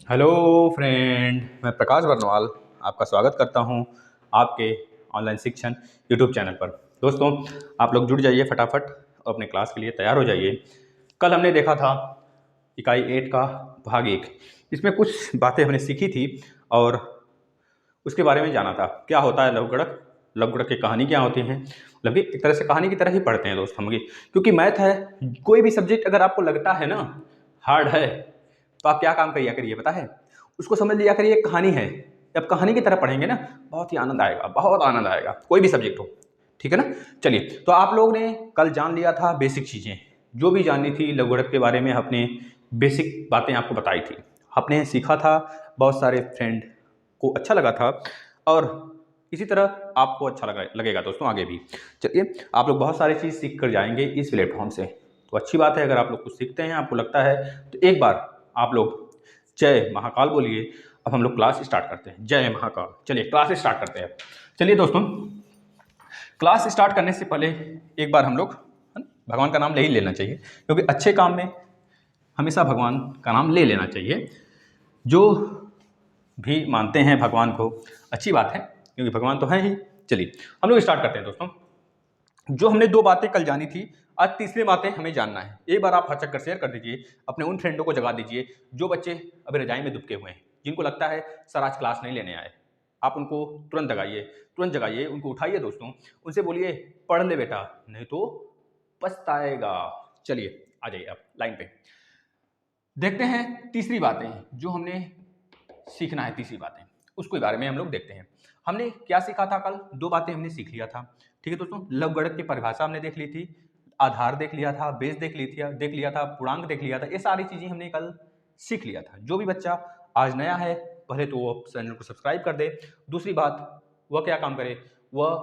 Hello friend, मैं प्रकाश बरनवाल आपका स्वागत करता हूं आपके ऑनलाइन शिक्षण यूट्यूब चैनल पर। दोस्तों, आप लोग जुड़ जाइए फटाफट और अपने क्लास के लिए तैयार हो जाइए। कल हमने देखा था इकाई 8 का भाग 1। इसमें कुछ बातें हमने सीखी थी और उसके बारे में जाना था। क्या होता है लघु गणक, लघु गणक की कहानी क्या होती है। मतलब एक तरह से कहानी की तरह ही पढ़ते हैं दोस्त हम ये, क्योंकि मैथ है। कोई भी सब्जेक्ट अगर आपको लगता है ना हार्ड है, तो आप क्या काम करिए करिए पता है, उसको समझ लिया करिए एक कहानी है। जब कहानी की तरह पढ़ेंगे ना, बहुत ही आनंद आएगा, बहुत आनंद आएगा, कोई भी सब्जेक्ट हो। ठीक है ना। चलिए, तो आप लोग ने कल जान लिया था बेसिक चीज़ें, जो भी जाननी थी लघु गणक के बारे में। अपने बेसिक बातें आपको बताई थी, आपने सीखा था। बहुत सारे फ्रेंड को अच्छा लगा था और इसी तरह आपको अच्छा लगेगा दोस्तों आगे भी। चलिए, आप लोग बहुत सारी चीज़ सीख कर जाएंगे इस प्लेटफॉर्म से, तो अच्छी बात है। अगर आप लोग कुछ सीखते हैं, आपको लगता है, तो एक बार आप लोग जय महाकाल बोलिए। अब हम लोग क्लास स्टार्ट करते हैं। जय महाकाल। चलिए क्लास स्टार्ट करते हैं। चलिए दोस्तों, क्लास स्टार्ट करने से पहले एक बार हम लोग भगवान का नाम ले ही लेना चाहिए, क्योंकि अच्छे काम में हमेशा भगवान का नाम ले लेना चाहिए। जो भी मानते हैं भगवान को, अच्छी बात है, क्योंकि भगवान तो है ही। चलिए हम लोग स्टार्ट करते हैं दोस्तों। जो हमने 2 बातें कल जानी थी, आज तीसरी बातें हमें जानना है। एक बार आप हचक कर शेयर कर दीजिए, अपने उन फ्रेंडों को जगा दीजिए जो बच्चे अभी रजाई में दुबके हुए हैं, जिनको लगता है सर आज क्लास नहीं लेने आए। आप उनको तुरंत जगाइए, तुरंत जगाइए, उनको उठाइए दोस्तों, उनसे बोलिए पढ़ ले बेटा, नहीं तो पछताएगा। चलिए आ जाइए आप लाइन पे। देखते हैं तीसरी बातें जो हमने सीखना है। तीसरी बातें उसके बारे में हम लोग देखते हैं। हमने क्या सीखा था कल? 2 बातें हमने सीख लिया था। ठीक है दोस्तों, लघु गणक की परिभाषा हमने देख ली थी, आधार देख लिया था, बेस देख लिया था, पूर्णांक देख लिया था। ये सारी चीजें हमने कल सीख लिया था। जो भी बच्चा आज नया है, पहले तो वो चैनल को सब्सक्राइब कर दे। दूसरी बात, वह क्या काम करे, वह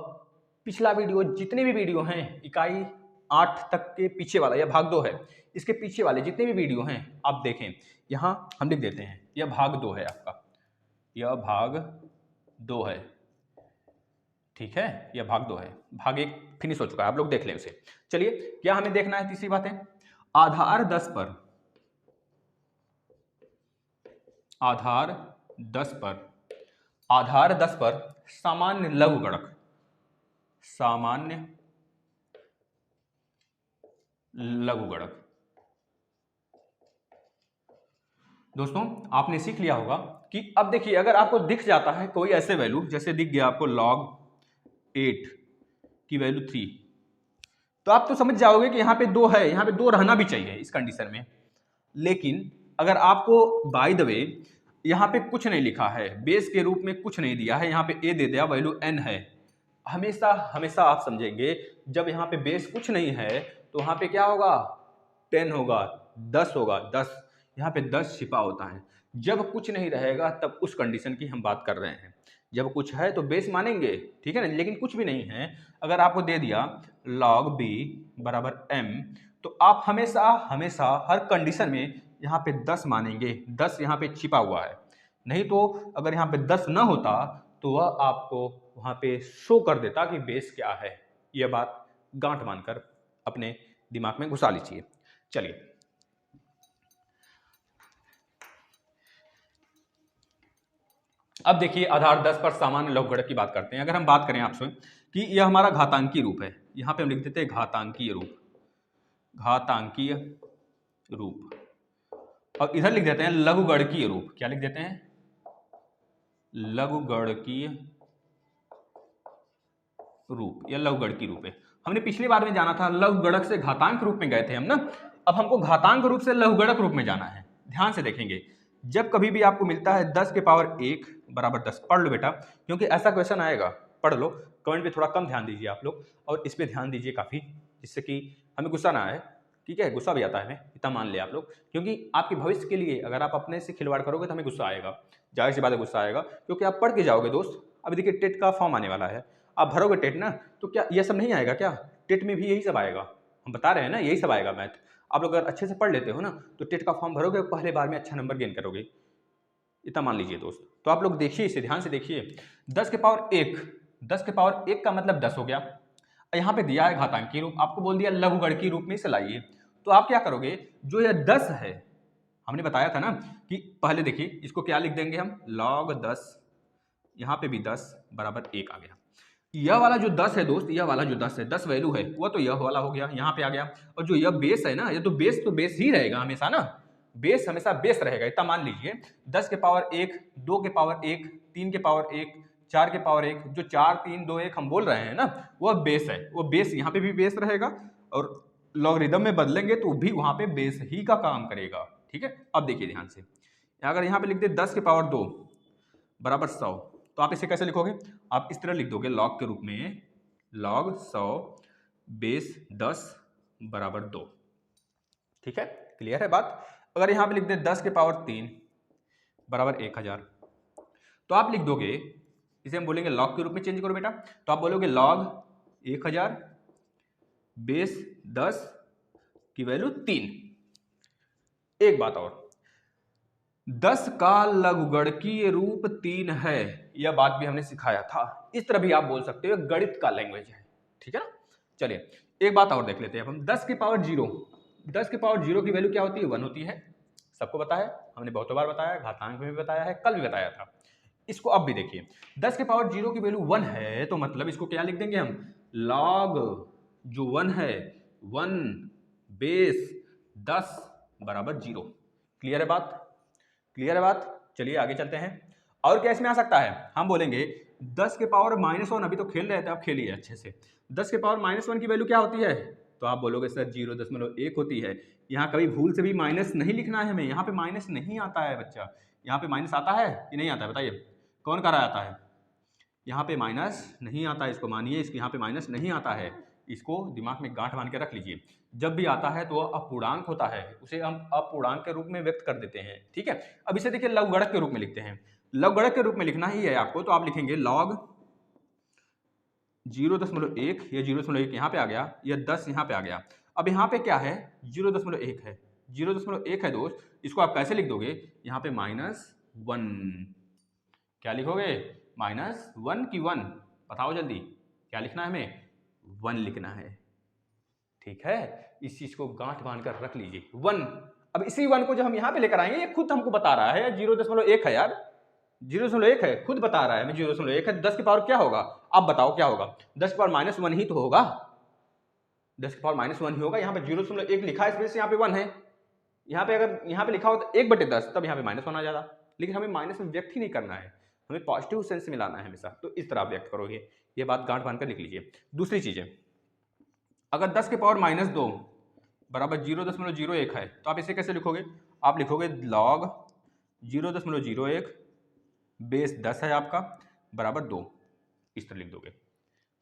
पिछला वीडियो, जितने भी वीडियो हैं इकाई 8 तक के पीछे वाला, यह भाग 2 है, इसके पीछे वाले जितने भी वीडियो हैं आप देखें। यहाँ हम लिख देते हैं यह भाग 2 है आपका, यह भाग 2 है। ठीक है, यह भाग 2 है। भाग 1 फिनिश हो चुका है, आप लोग देख लें उसे। चलिए, क्या हमें देखना है? तीसरी बात है आधार 10 पर, आधार 10 पर, आधार 10 पर सामान्य लघु गणक, सामान्य लघु गणक। दोस्तों, आपने सीख लिया होगा कि अब देखिए, अगर आपको दिख जाता है कोई ऐसे वैल्यू, जैसे दिख गया आपको log 8 की वैल्यू 3, तो आप तो समझ जाओगे कि यहाँ पे 2 है, यहाँ पे 2 रहना भी चाहिए इस कंडीशन में। लेकिन अगर आपको बाय द वे यहाँ पे कुछ नहीं लिखा है, बेस के रूप में कुछ नहीं दिया है, यहाँ पे a दे दिया, वैल्यू n है, हमेशा हमेशा आप समझेंगे जब यहाँ पे बेस कुछ नहीं है तो वहाँ पे क्या होगा? 10 होगा, 10 होगा, 10। यहाँ पे 10 छिपा होता है। जब कुछ नहीं रहेगा तब उस कंडीशन की हम बात कर रहे हैं। जब कुछ है तो बेस मानेंगे, ठीक है ना, लेकिन कुछ भी नहीं है। अगर आपको दे दिया log b बराबर m, तो आप हमेशा हमेशा हर कंडीशन में यहाँ पे 10 मानेंगे। 10 यहाँ पे छिपा हुआ है, नहीं तो अगर यहाँ पे 10 ना होता तो वह आपको वहाँ पे शो कर देता कि बेस क्या है। यह बात गांठ मानकर अपने दिमाग में घुसा लीजिए। चलिए, अब देखिए आधार 10 पर सामान्य लघु गणक की बात करते हैं। अगर हम बात करें आपसे कि यह हमारा घातांकीय रूप है, यहाँ पे हम लिख देते हैं घातांकीय रूप, घातांकीय रूप, और इधर लिख देते हैं लघुगणकीय रूप। क्या लिख देते हैं? लघुगणकीय रूप या लघुगणकीय रूप है। हमने पिछली बार में जाना था लघुगणक से घातांक रूप में गए थे हम ना। अब हमको घातांक रूप से लघुगणक रूप में जाना है। ध्यान से देखेंगे, जब कभी भी आपको मिलता है 10 के पावर 1 बराबर 10, पढ़ लो बेटा, क्योंकि ऐसा क्वेश्चन आएगा, पढ़ लो। कमेंट पे थोड़ा कम ध्यान दीजिए आप लोग, और इस पे ध्यान दीजिए काफी, जिससे कि हमें गुस्सा ना आए। ठीक है, गुस्सा भी आता है हमें, इतना मान ले आप लोग, क्योंकि आपके भविष्य के लिए अगर आप अपने से खिलवाड़ करोगे तो हमें गुस्सा आएगा। जाहिर सी बात है गुस्सा आएगा, क्योंकि आप पढ़ के जाओगे दोस्त। अभी देखिए टेट का फॉर्म आने वाला है, आप भरोगे टेट ना, तो क्या ये सब नहीं आएगा क्या? टेट में भी यही सब आएगा, हम बता रहे हैं ना, यही सब आएगा मैथ। आप लोग अगर अच्छे से पढ़ लेते हो ना, तो टेट का फॉर्म भरोगे, पहले बार में अच्छा नंबर गेन करोगे, इतना मान लीजिए दोस्त। तो आप लोग देखिए इसे, ध्यान से देखिए। 10 के पावर 1, 10 के पावर 1 का मतलब 10 हो गया। यहाँ पे दिया है घातांकीय रूप, आपको बोल दिया लघुगणकीय रूप में इसे लाइए। तो आप क्या करोगे, जो यह 10 है, हमने बताया था ना कि पहले देखिए इसको क्या लिख देंगे हम, log 10, यहाँ पे भी 10 बराबर 1 आ गया। यह वाला जो 10 है दोस्त, यह वाला जो 10 है, 10 वैल्यू है, वो तो यह वाला हो गया, यहाँ पे आ गया। और जो यह बेस है ना, ये तो बेस ही रहेगा हमेशा ना, बेस हमेशा बेस रहेगा। इतना मान लीजिए 10 के पावर 1, 2 के पावर 1, 3 के पावर 1, 4 के पावर 1, जो 4 3 2 1 हम बोल रहे हैं ना, वह बेस है। वो बेस यहाँ पे भी बेस रहेगा और लॉगरिदम में बदलेंगे तो भी वहां पे बेस ही का काम करेगा। ठीक है, अब देखिए ध्यान से, अगर यहाँ पे लिख दे 10 के पावर 2 बराबर 100, तो आप इसे कैसे लिखोगे, आप इस तरह लिख दोगे लॉग के रूप में, log 100 बेस 10 बराबर 2। ठीक है, क्लियर है बात। अगर यहां पे लिख दे 10 के पावर 3 बराबर 1000, तो आप लिख दोगे, इसे हम बोलेंगे लॉग के रूप में चेंज करो बेटा, तो आप बोलोगे log 1000 बेस 10 की वैल्यू 3। एक बात और, 10 का लघुगणकीय रूप 3 है, यह बात भी हमने सिखाया था। इस तरह भी आप बोल सकते हो, गणित का लैंग्वेज है। ठीक है ना, चलिए एक बात और देख लेते हैं हम। 10 के पावर 0, 10 के पावर 0 की वैल्यू क्या होती है, 1 होती है। सबको पता है, हमने बहुत बार बताया, घातांक में भी बताया है, कल भी बताया था। इसको अब भी देखिए, 10 के पावर 0 की वैल्यू 1 है, तो मतलब इसको क्या लिख देंगे हम, log जो 1 है 1 बेस 10 बराबर 0। क्लियर है बात, क्लियर है बात। चलिए आगे चलते हैं। और क्या इसमें आ सकता है, हम बोलेंगे 10 के पावर -1, अभी तो खेल रहे थे, आप खेलिए अच्छे से। 10 के पावर -1 की वैल्यू क्या होती है, तो आप बोलोगे सर 0.1 होती है। यहाँ कभी भूल से भी माइनस नहीं लिखना है हमें, यहाँ पे माइनस नहीं आता है बच्चा। यहाँ पे माइनस आता है कि नहीं आता है, बताइए कौन कह रहा आता है, यहाँ पे माइनस नहीं आता है, इसको मानिए, इसके यहाँ पे माइनस नहीं आता है। इसको दिमाग में गांठ बांध के रख लीजिए, जब भी आता है तो वह अपूर्णांक होता है, उसे हम अपूर्णांक के रूप में व्यक्त कर देते हैं। ठीक है, अब इसे देखिए लवगणक के रूप में लिखते हैं। लवगणक के रूप में लिखना ही है आपको, तो आप लिखेंगे log 0.1, ये 0.1 यहाँ पे आ गया, यह 10 यहाँ पे आ गया। अब यहाँ पे क्या है, 0.1 है, 0.1 है दोस्त, इसको आप कैसे लिख दोगे, यहाँ पे -1, क्या लिखोगे, -1 की 1, बताओ जल्दी क्या लिखना है हमें, 1 लिखना है। ठीक है, इस चीज को गांठ बांध कर रख लीजिए, 1। अब इसी 1 को जब हम यहाँ पे लेकर आएंगे, ये खुद हमको बता रहा है 0.1 है यार, 0.1 है, खुद बता रहा है मैं 0.1 है। 10 की पावर क्या होगा, आप बताओ क्या होगा, 10 की पावर -1 ही तो होगा, 10 की पावर -1 ही होगा। यहाँ पे 0.1 लिखा है, इसमें यहाँ पे 1 है। यहाँ पे अगर यहाँ पे लिखा हो तो 1/10, तब यहाँ पे -1 आ जाता, लेकिन हमें माइनस में व्यक्त ही नहीं करना है, हमें पॉजिटिव सेंस में लाना है हमेशा, तो इस तरह व्यक्त करोगे। ये बात गांठ बांध कर लिख लीजिए। दूसरी चीजें, अगर 10 के पावर -2 बराबर 0.01 है, तो आप इसे कैसे लिखोगे, आप लिखोगे log 0.01 बेस 10 है आपका बराबर 2, इस तरह लिख दोगे।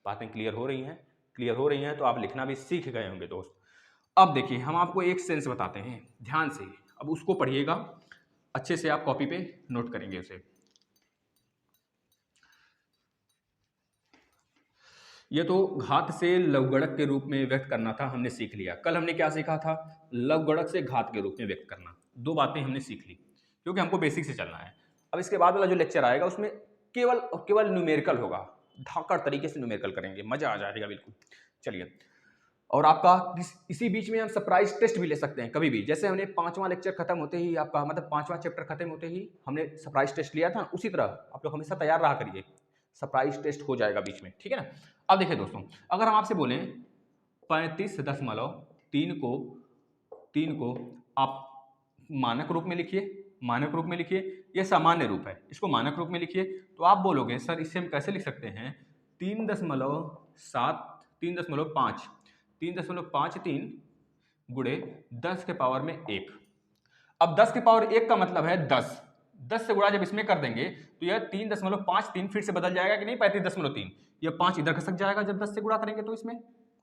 बातें क्लियर हो रही हैं, क्लियर हो रही हैं तो आप लिखना भी सीख गए होंगे दोस्त। अब देखिए हम आपको एक सेंस बताते हैं, ध्यान से, अब उसको पढ़िएगा अच्छे से, आप कॉपी पे नोट करेंगे उसे। ये तो घात से लवगणक के रूप में व्यक्त करना था, हमने सीख लिया। कल हमने क्या सीखा था, लवगणक से घात के रूप में व्यक्त करना। दो बातें हमने सीख ली, क्योंकि हमको बेसिक से चलना है। अब इसके बाद वाला जो लेक्चर आएगा उसमें केवल और केवल न्यूमेरिकल होगा, धाकड़ तरीके से न्यूमेरिकल करेंगे, मजा आ जाएगा बिल्कुल। चलिए, और आपका इसी बीच में हम सरप्राइज टेस्ट भी ले सकते हैं कभी भी, जैसे हमने 5वां लेक्चर खत्म होते ही, आपका मतलब 5वां चैप्टर खत्म होते ही हमने सरप्राइज टेस्ट लिया था, उसी तरह आप लोग हमेशा तैयार रहा करिए, सरप्राइज टेस्ट हो जाएगा बीच में। ठीक है ना। अब देखिए दोस्तों, अगर हम आपसे बोलें 35.3 को आप मानक रूप में लिखिए, मानक रूप में लिखिए, यह सामान्य रूप है, इसको मानक रूप में लिखिए, तो आप बोलोगे सर इससे हम कैसे लिख सकते हैं, 3.53 गुणे 10 के पावर में 1। अब 10 के पावर 1 का मतलब है 10 से गुणा जब इसमें कर देंगे तो यह 3.53 फिर से बदल जाएगा कि नहीं, 35.3, यह 5 इधर खसक जाएगा जब 10 से गुणा करेंगे तो इसमें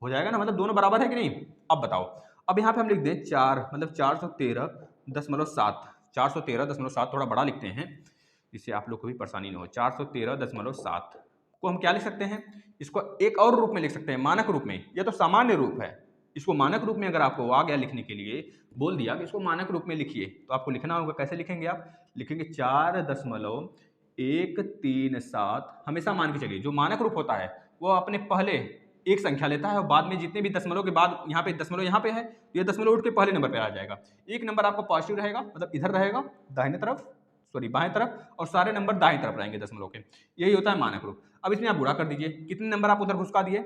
हो जाएगा ना, मतलब दोनों बराबर है कि नहीं। अब बताओ, अब यहाँ पे हम लिख दें 4, मतलब 413.7, 413.7 थोड़ा बड़ा लिखते हैं जिससे आप लोग को भी परेशानी ना हो। 413.7 को हम क्या लिख सकते हैं, इसको एक और रूप में लिख सकते हैं, मानक रूप में। यह तो सामान्य रूप है, इसको मानक रूप में अगर आपको आ गया लिखने के लिए, बोल दिया कि इसको मानक रूप में लिखिए, तो आपको लिखना होगा, कैसे लिखेंगे आप, लिखेंगे 4.137। हमेशा मान के चलिए जो मानक रूप होता है वो अपने पहले एक संख्या लेता है और बाद में जितने भी दशमलव के बाद यहाँ पे दशमलव यहाँ पे है तो ये दशमलव उठ के पहले नंबर पे आ जाएगा। एक नंबर आपका पॉजिटिव रहेगा, मतलब इधर रहेगा दाहिने तरफ, सॉरी बाएं तरफ, और सारे नंबर दाएं तरफ रहेंगे दशमलव के। यही होता है मानक रूप। अब इसमें आप गुणा कर दीजिए, कितने नंबर आप उधर घुसका दिए,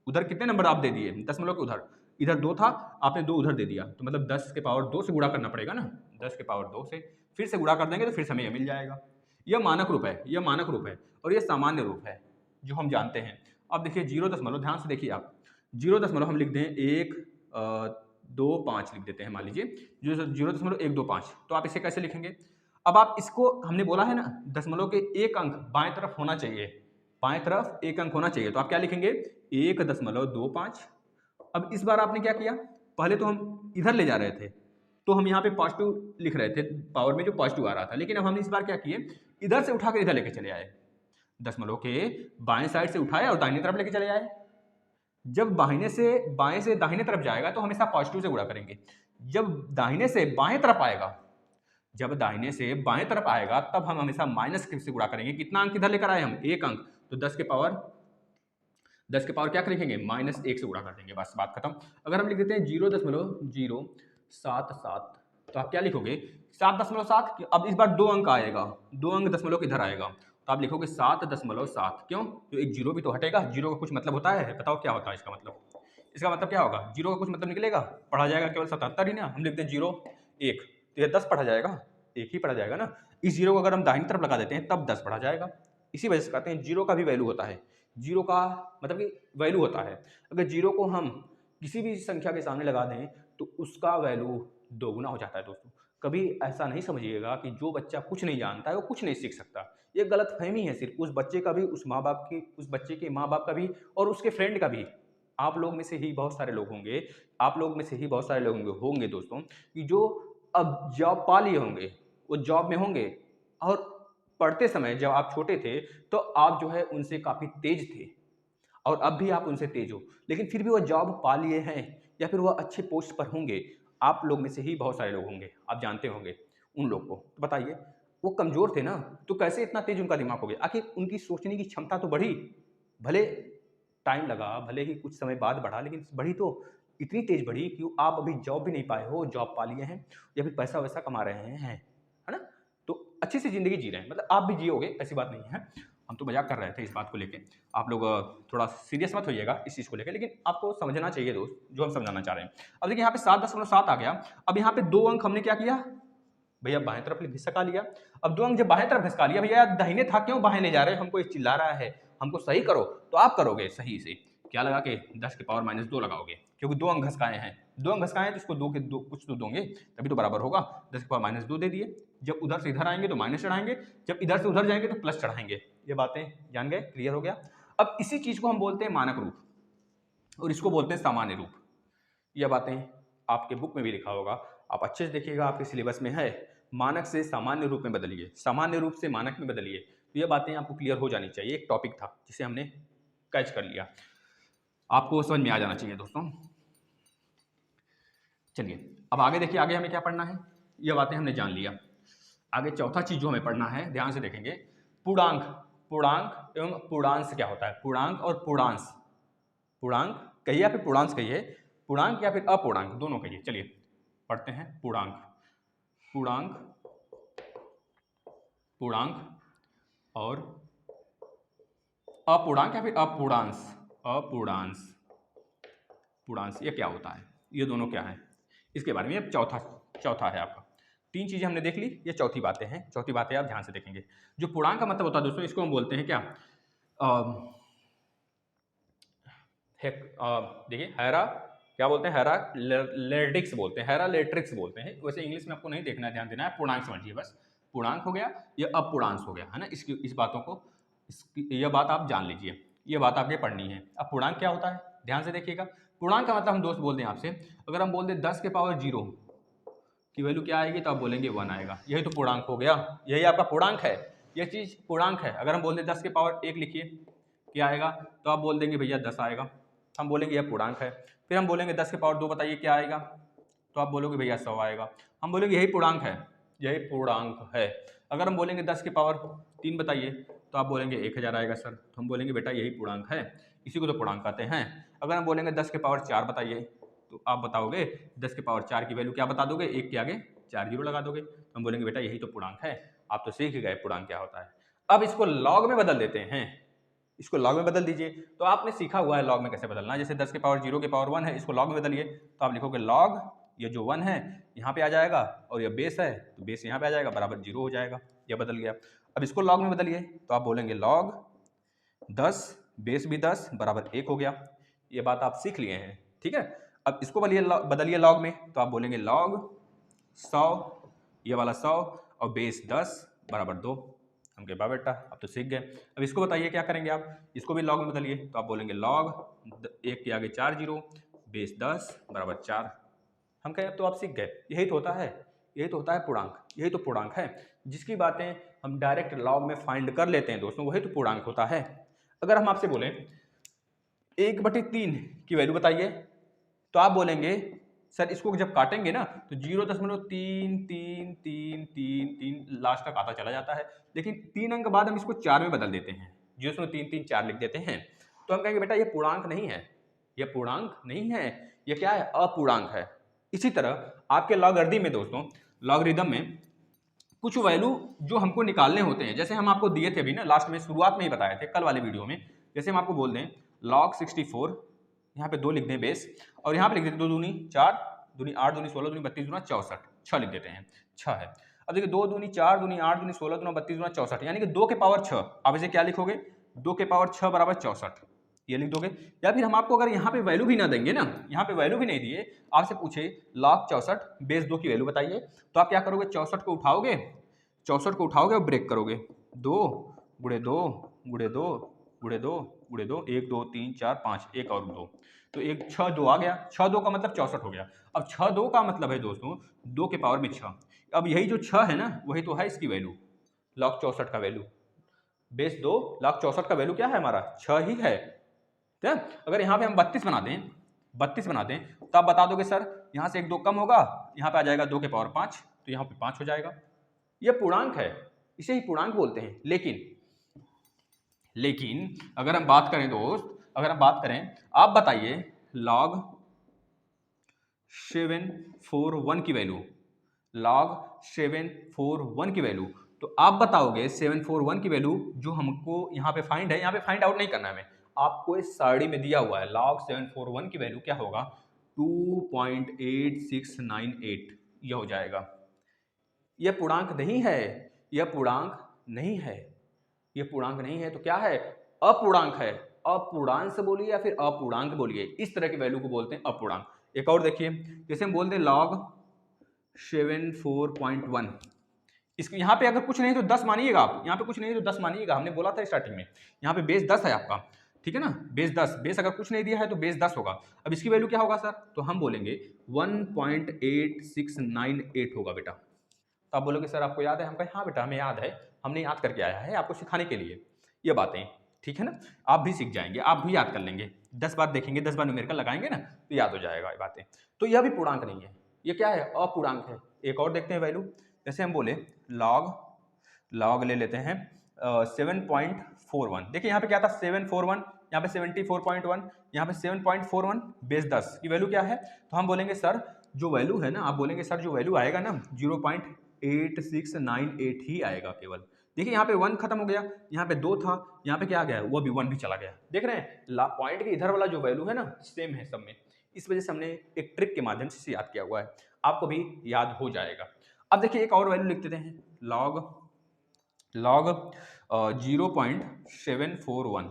उधर कितने नंबर आप दे दिए दशमलव के उधर, इधर 2 था आपने 2 उधर दे दिया, तो मतलब 10 के पावर 2 से गुणा करना पड़ेगा ना, 10 के पावर 2 से फिर से गुणा कर देंगे तो फिर से हमें मिल जाएगा। यह मानक रूप है, यह मानक रूप है और यह सामान्य रूप है जो हम जानते हैं। अब देखिए 0 दशमलव, ध्यान से देखिए आप, 0 दशमलव हम लिख दें 1 2 5 लिख देते हैं, मान लीजिए 0.125, तो आप इसे कैसे लिखेंगे। अब आप इसको, हमने बोला है ना दशमलव के एक अंक बाएं तरफ होना चाहिए, बाएं तरफ एक अंक होना चाहिए, तो आप क्या लिखेंगे 1.25। अब इस बार आपने क्या किया, पहले तो हम इधर ले जा रहे थे तो हम यहाँ पे पॉजिटिव लिख रहे थे पावर में जो पॉजिटिव आ रहा था, लेकिन अब हमने इस बार क्या किए, इधर से उठाकर इधर लेके चले आए, दशमलव के बाएं साइड से उठाए और दाहिने तरफ लेके चले आए। जब बाहिने से बाएं से दाहिने तरफ जाएगा तो हमेशा पॉजिटिव से गुणा करेंगे, जब दाहिने से बाएं तरफ आएगा, जब दाहिने से बाएं तरफ आएगा तब हम हमेशा माइनस से गुणा करेंगे। कितना अंक इधर लेकर आए हम, एक अंक, तो 10 के पावर क्या लिखेंगे, -1 से गुणा कर देंगे, बस बात खत्म। अगर हम लिख देते हैं 0.077, तो आप क्या लिखोगे 7.7। अब इस बार 2 अंक आएगा, 2 अंक दशमलव किधर आएगा, तो आप लिखोगे 7.7। क्यों, तो एक जीरो भी तो हटेगा, जीरो का कुछ मतलब होता है, बताओ क्या होता है इसका मतलब, इसका मतलब क्या होगा, जीरो का कुछ मतलब निकलेगा, पढ़ा जाएगा केवल 77 ही ना, हम लिखते हैं 0 1, तो यह 10 पढ़ा जाएगा, एक ही पढ़ा जाएगा ना। इस जीरो को अगर हम दाहिनी तरफ लगा देते हैं तब 10 पढ़ा जाएगा। इसी वजह से कहते हैं जीरो का भी वैल्यू होता है, जीरो का मतलब कि वैल्यू होता है। अगर जीरो को हम किसी भी संख्या के सामने लगा दें तो उसका वैल्यू दोगुना हो जाता है। दोस्तों कभी ऐसा नहीं समझिएगा कि जो बच्चा कुछ नहीं जानता है वो कुछ नहीं सीख सकता, ये गलतफहमी है सिर्फ उस बच्चे का भी, उस बच्चे के माँ बाप का भी और उसके फ्रेंड का भी। आप लोग में से ही बहुत सारे लोग होंगे, दोस्तों कि जो अब जॉब पा लिए होंगे, वो जॉब में होंगे और पढ़ते समय जब आप छोटे थे तो आप जो है उनसे काफ़ी तेज थे और अब भी आप उनसे तेज हो, लेकिन फिर भी वो जॉब पा लिए हैं या फिर वह अच्छे पोस्ट पर होंगे। आप लोग में से ही बहुत सारे लोग होंगे, आप जानते होंगे उन लोग को। तो बताइए वो कमज़ोर थे ना, तो कैसे इतना तेज उनका दिमाग हो गया, आखिर उनकी सोचने की क्षमता तो बढ़ी, भले टाइम लगा, भले ही कुछ समय बाद बढ़ा, लेकिन बढ़ी तो इतनी तेज बढ़ी कि आप अभी जॉब भी नहीं पाए हो, जॉब पा लिए हैं या फिर पैसा वैसा कमा रहे हैं, है ना। तो अच्छी सी ज़िंदगी जी रहे हैं, मतलब आप भी जियोगे, ऐसी बात नहीं है। हम तो मजाक कर रहे थे इस बात को लेके, आप लोग थोड़ा सीरियस मत होइएगा इस चीज़ को लेकर, लेकिन आपको समझना चाहिए दोस्त जो हम समझाना चाह रहे हैं। अब देखिए यहाँ पे 7.7 आ गया, अब यहाँ पे 2 अंक हमने क्या किया भैया, बाएं तरफ घिसका लिया। अब 2 अंक जब बाएं तरफ घिसका लिया, भैया दाहिने था, क्यों बाएं ले जा रहे हो, हमको ये चिल्ला रहा है, हमको सही करो, तो आप करोगे सही से क्या लगा के 10 के पावर -2 लगाओगे, क्योंकि 2 अंक घसकाए हैं, 2 अंक घसकाए हैं तो इसको 2 के 2 कुछ तो दोगे तभी तो बराबर होगा। 10 के पावर -2 दे दिए, जब उधर से इधर आएंगे तो माइनस चढ़ाएंगे, जब इधर से उधर जाएंगे तो प्लस चढ़ाएंगे। ये बातें जान गए, क्लियर हो गया। अब इसी चीज को हम बोलते हैं मानक रूप और इसको बोलते हैं सामान्य रूप। यह बातें आपके बुक में भी लिखा होगा, आप अच्छे से देखिएगा, आपके सिलेबस में है, मानक से सामान्य रूप में बदलिए, सामान्य रूप से मानक में बदलिए। तो ये बातें आपको क्लियर हो जानी चाहिए। एक टॉपिक था जिसे हमने कैच कर लिया, आपको समझ में आ जाना चाहिए दोस्तों। चलिए अब आगे देखिए, आगे हमें क्या पढ़ना है, ये बातें हमने जान लिया। आगे चौथा चीज जो हमें पढ़ना है, ध्यान से देखेंगे, पूर्णांक। पूर्णांक एवं पूर्णांश क्या होता है, पूर्णांक और पूर्णांश, पूर्णांक कहिए या फिर पूर्णांश कहिए, पूर्णांक या फिर अपूर्णांक दोनों कहिए। चलिए पढ़ते हैं पूर्णांक। पूर्णांक, पूर्णांक और अपूर्णांक या फिर अपूर्णांश, अपूर्णांश, पूर्णांश ये क्या होता है, ये दोनों क्या है, इसके बारे में चौथा है आपका। 3 चीजें हमने देख ली, ये चौथी बातें हैं, चौथी बातें आप ध्यान से देखेंगे। जो पूर्णांक का मतलब होता है दोस्तों, इसको हम बोलते हैं क्या, देखिए क्या बोलते हैं, हेरालेटिक्स बोलते हैं, हेरालेट्रिक्स बोलते हैं। वैसे इंग्लिश में आपको नहीं देखना है, ध्यान देना है, पूर्णांक समझिए बस। पूर्णांक हो गया, ये अपूर्णांश हो गया, है ना। इस बातों को, यह बात आप जान लीजिए, ये बात आपके पढ़नी है। अब पूर्णांक क्या होता है, ध्यान से देखिएगा। पूर्णांक का मतलब हम दोस्त बोल दें आपसे, अगर हम बोल दें 10 के पावर 0 की वैल्यू क्या आएगी, तो आप बोलेंगे 1 आएगा, यही तो पूर्णांक हो गया, यही आपका पूर्णांक है, यह चीज पूर्णांक है। अगर हम बोल दें 10 के पावर 1 लिखिए क्या आएगा, तो आप बोल देंगे भैया 10 आएगा, हम बोलेंगे यह पूर्णांक है। फिर हम बोलेंगे 10 के पावर 2 बताइए क्या आएगा, तो आप बोलोगे भैया 100 आएगा, हम बोलेंगे यही पूर्णांक है, यही पूर्णांक है। अगर हम बोलेंगे 10 के पावर 3 बताइए, तो आप बोलेंगे 1000 आएगा सर। तो हम बोलेंगे बेटा यही पूर्णांक है, इसी को तो पूर्णांक कहते हैं। अगर हम बोलेंगे 10 के पावर 4 बताइए, तो आप बताओगे 10 के पावर 4 की वैल्यू क्या बता दोगे, 1 के आगे 4 जीरो लगा दोगे। तो हम बोलेंगे बेटा यही तो पूर्णांक है। आप तो सीख गए पूर्णांक क्या होता है। अब इसको लॉग में बदल देते हैं, इसको लॉग में बदल दीजिए। तो आपने सीखा हुआ है लॉग में कैसे बदलना। जैसे 10 के पावर 0 के पावर 1 है, इसको लॉग में बदलिए। तो आप लिखोगे लॉग, ये जो 1 है यहाँ पे आ जाएगा और ये बेस है तो बेस यहाँ पे आ जाएगा, बराबर 0 हो जाएगा। ये बदल गया। अब इसको लॉग में बदलिए, तो आप बोलेंगे लॉग 10 बेस भी 10 बराबर 1 हो गया। ये बात आप सीख लिए हैं, ठीक है। अब इसको बदलिए लॉग में, तो आप बोलेंगे लॉग 100, ये वाला 100 और बेस 10 बराबर 2। हम कहे बा बेटा अब तो सीख गए। अब इसको बताइए क्या करेंगे आप, इसको भी लॉग में बदलिए। तो आप बोलेंगे लॉग 1 के आगे 4 जीरो, बेस 10 बराबर 4। हम कहें अब तो आप सीख गए। यही तो होता है, यही तो होता है पूर्णांक, यही तो पूर्णांक है। जिसकी बातें हम डायरेक्ट लॉग में फाइंड कर लेते हैं दोस्तों, वही तो पूर्णांक होता है। अगर हम आपसे बोलें 1/3 की वैल्यू बताइए, तो आप बोलेंगे सर इसको जब काटेंगे ना तो 0.3333 लास्ट तक आता चला जाता है, लेकिन 3 अंक बाद हम इसको 4 में बदल देते हैं, 0.334 लिख देते हैं। तो हम कहेंगे बेटा ये पूर्णांक नहीं है, ये पूर्णांक नहीं है, ये क्या है, अपूर्णांक है। इसी तरह आपके लॉगरिथम में दोस्तों, लॉगरिथम में कुछ वैल्यू जो हमको निकालने होते हैं, जैसे हम आपको दिए थे अभी ना लास्ट में, शुरुआत में ही बताए थे कल वाले वीडियो में। जैसे हम आपको बोल दें log 64, यहाँ पे 2 लिख दें बेस, और यहाँ पे लिख देते 2 दूनी 4 दूनी 8 दूनी 16 दूनी 32 दूना 64, 6 लिख देते हैं, 6 है। अब देखिए 2 दूनी 4 दूनी 8 दूनी 16 दूना 32 दूना 64, यानी कि 2 के पावर 6। आप इसे क्या लिखोगे, 2 के पावर 6 बराबर 64, ये लिख दोगे। या फिर हम आपको अगर यहाँ पे वैल्यू भी ना देंगे ना, यहाँ पे वैल्यू भी नहीं दिए, आपसे पूछे log 64 बेस 2 की वैल्यू बताइए, तो आप क्या करोगे, 64 को उठाओगे, 64 को उठाओगे और ब्रेक करोगे, 2 गुणे 2 गुणे 2 गुणे 2 गुणे 2, 1 2 3 4 5, एक और 2, तो एक 6 2 आ गया, 6 2 का मतलब 64 हो गया। अब 6 2 का मतलब है दोस्तों 2 के पावर में 6। अब यही जो 6 है ना, वही तो है इसकी वैल्यू, log 64 का वैल्यू। बेस 2 log 64 का वैल्यू क्या है हमारा, 6 ही है। ठीक है। अगर यहाँ पे हम 32 बना दें, 32 बना दें, तो आप बता दोगे सर यहाँ से 1 2 कम होगा, यहाँ पे आ जाएगा 2 के पावर 5, तो यहाँ पे 5 हो जाएगा। ये पूर्णांक है, इसे ही पूर्णांक बोलते हैं। लेकिन अगर हम बात करें दोस्त, अगर हम बात करें, आप बताइए log 741 की वैल्यू, log 741 की वैल्यू, तो आप बताओगे 741 की वैल्यू जो हमको यहाँ पे फाइंड है, यहाँ पे फाइंड आउट नहीं करना है हमें, आपको इस सारणी में दिया हुआ है। log 741 की वैल्यू क्या होगा, 2.8698, यह हो जाएगा। यह पूर्णांक नहीं है, यह पूर्णांक नहीं है, यह पूर्णांक नहीं है, तो क्या है, अपूर्णांक है। अपूर्णांक बोलिए या फिर अपूर्णांक बोलिए, इस तरह की वैल्यू को बोलते हैं अपूर्णांक। एक और देखिए, जैसे हम बोलते हैं log 74.1, इसके यहाँ पे अगर कुछ नहीं तो 10 मानिएगा आप, यहाँ पे कुछ नहीं तो 10 मानिएगा, हमने बोला था स्टार्टिंग में। यहाँ पे बेस 10 है आपका, ठीक है ना, बेस 10, बेस अगर कुछ नहीं दिया है तो बेस 10 होगा। अब इसकी वैल्यू क्या होगा सर, तो हम बोलेंगे 1.8698 होगा बेटा। तो आप बोलोगे सर आपको याद है, हम कहें हाँ बेटा हमें याद है, हमने याद करके आया है आपको सिखाने के लिए ये बातें, ठीक है ना। आप भी सीख जाएंगे, आप भी याद कर लेंगे, 10 बार देखेंगे, 10 बार न्यूमेरिकल लगाएंगे ना, तो याद हो जाएगा ये बातें। तो यह भी पूर्णांक नहीं है, ये क्या है, अपूर्णांक है। एक और देखते हैं वैल्यू, जैसे हम बोले लॉग ले लेते हैं 7.41, देखिए यहाँ पे क्या था 741, यहाँ पे 74.1, यहाँ पे 7.41, बेस 10 की वैल्यू क्या है, तो हम बोलेंगे सर जो वैल्यू है ना, आप बोलेंगे सर जो वैल्यू आएगा ना 0.8698 ही आएगा केवल। देखिए यहाँ पे 1 खत्म हो गया, यहाँ पे 2 था, यहाँ पे क्या आ गया, वो भी 1 भी चला गया। देख रहे हैं पॉइंट के इधर वाला जो वैल्यू है ना सेम है सब में, इस वजह से हमने एक ट्रिक के माध्यम से याद किया हुआ है, आपको भी याद हो जाएगा। अब देखिए एक और वैल्यू लिख देते हैं, log 0.741,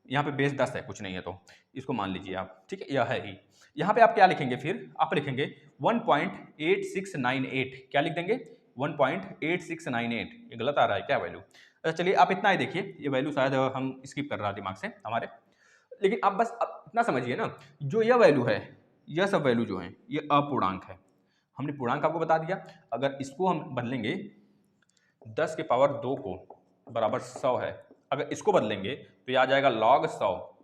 यहाँ पे बेस 10 है, कुछ नहीं है तो इसको मान लीजिए आप, ठीक है, यह है ही। यहाँ पे आप क्या लिखेंगे, फिर आप लिखेंगे 1.8698, क्या लिख देंगे 1.8698, ये गलत आ रहा है क्या वैल्यू। अच्छा चलिए आप इतना ही देखिए, ये वैल्यू शायद हम स्किप कर रहा दिमाग से हमारे, लेकिन आप बस इतना समझिए ना, जो यह वैल्यू है, यह सब वैल्यू जो है ये अपूर्णांक है। हमने पूर्णांक आपको बता दिया, अगर इसको हम बदलेंगे 10 के पावर 2 को बराबर 100 है, अगर इसको बदलेंगे तो यह आ जाएगा log 100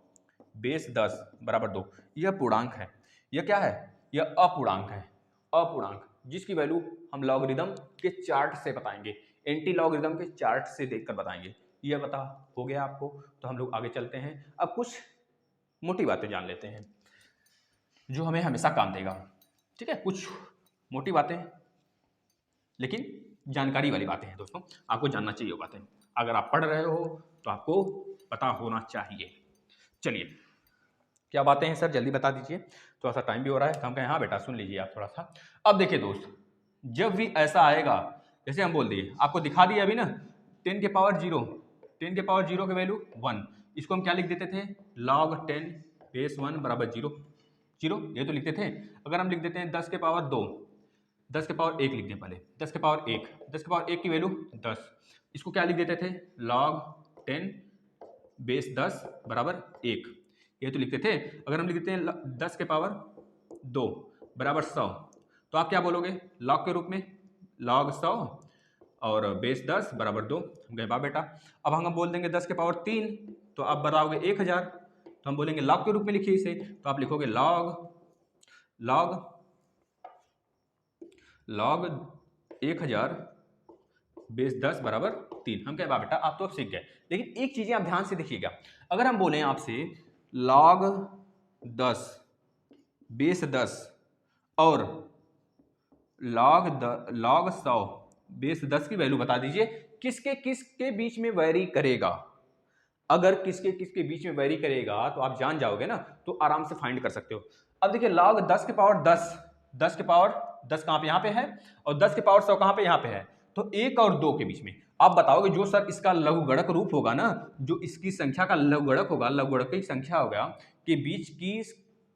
बेस 10 बराबर 2, यह पूर्णांक है। यह क्या है, यह अपूर्णांक है, अपूर्णांक, जिसकी वैल्यू हम लॉगरिथम के चार्ट से बताएंगे, एंटी लॉगरिथम के चार्ट से देखकर बताएंगे। ये पता हो गया आपको, तो हम लोग आगे चलते हैं। अब कुछ मोटी बातें जान लेते हैं जो हमें हमेशा काम देगा। ठीक है, कुछ मोटी बातें लेकिन जानकारी वाली बातें हैं दोस्तों, आपको जानना चाहिए वो बातें। अगर आप पढ़ रहे हो तो आपको पता होना चाहिए। चलिए, क्या बातें हैं सर, जल्दी बता दीजिए, थोड़ा सा टाइम भी हो रहा है। तो हम कहें हाँ बेटा सुन लीजिए आप थोड़ा सा। अब देखिए दोस्त, जब भी ऐसा आएगा, जैसे हम बोल दिए, आपको दिखा दिया अभी ना 10 के पावर 0, 10 के पावर 0 का वैल्यू 1, इसको हम क्या लिख देते थे, log 10 बेस 1 बराबर 0, 0 ये तो लिखते थे। अगर हम लिख देते हैं 10 के पावर 2, 10 के पावर 1 लिख दें पहले, 10 के पावर 1, 10 के पावर 1 की वैल्यू 10, इसको क्या लिख देते थे, log 10 बेस 10 बराबर 1, ये तो लिखते थे। अगर हम लिख देते हैं 10 के पावर 2 बराबर 100, तो आप क्या बोलोगे log के रूप में, log 100 और बेस 10 बराबर 2। हम कहें वाह बेटा। अब हम बोल देंगे 10 के पावर 3, तो आप बताओगे 1000, तो हम बोलेंगे log के रूप में लिखिए इसे, तो आप लिखोगे log 1000 बेस 10 बराबर 3। हम कहें वाह बेटा आप तो अब सीख गए। लेकिन एक चीजें आप ध्यान से देखिएगा, अगर हम बोलें आपसे log 10 बेस 10 और log 100 बेस 10 की वैल्यू बता दीजिए, किसके बीच में वैरी करेगा। अगर किसके बीच में वैरी करेगा तो आप जान जाओगे ना, तो आराम से फाइंड कर सकते हो। अब देखिए log 10 के पावर 10, 10 के पावर 10 कहां पे, यहां पे है, और 10 के पावर 100 कहां पे, यहां पे है, तो 1 और 2 के बीच में। आप बताओगे जो सर इसका लघुगणक रूप होगा ना, जो इसकी संख्या का लघुगणक होगा, लघुगणक की संख्या होगा कि बीच की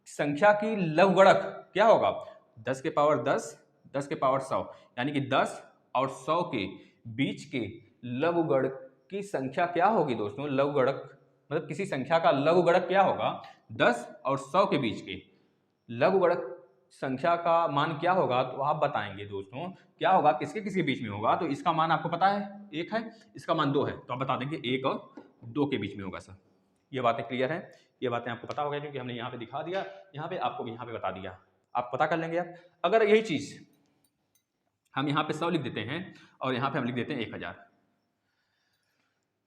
संख्या की लघुगणक क्या होगा, 10 के पावर 10, 10 के पावर 100, यानी कि 10 और 100 के बीच के लघुगणक की संख्या क्या होगी दोस्तों, लघुगणक मतलब किसी संख्या का लघुगणक क्या होगा, 10 और 100 के बीच के लघुगणक संख्या का मान क्या होगा, तो आप बताएंगे दोस्तों क्या होगा, किसके बीच में होगा। तो इसका मान आपको पता है 1 है, इसका मान 2 है, तो आप बता देंगे 1 और 2 के बीच में होगा सर। ये बातें क्लियर है, ये बातें आपको पता होगा क्योंकि हमने यहाँ पे दिखा दिया, यहाँ पे आपको भी यहाँ पे बता दिया, आप पता कर लेंगे। आप अगर यही चीज हम यहाँ पे 100 लिख देते हैं और यहाँ पे हम लिख देते हैं 1000,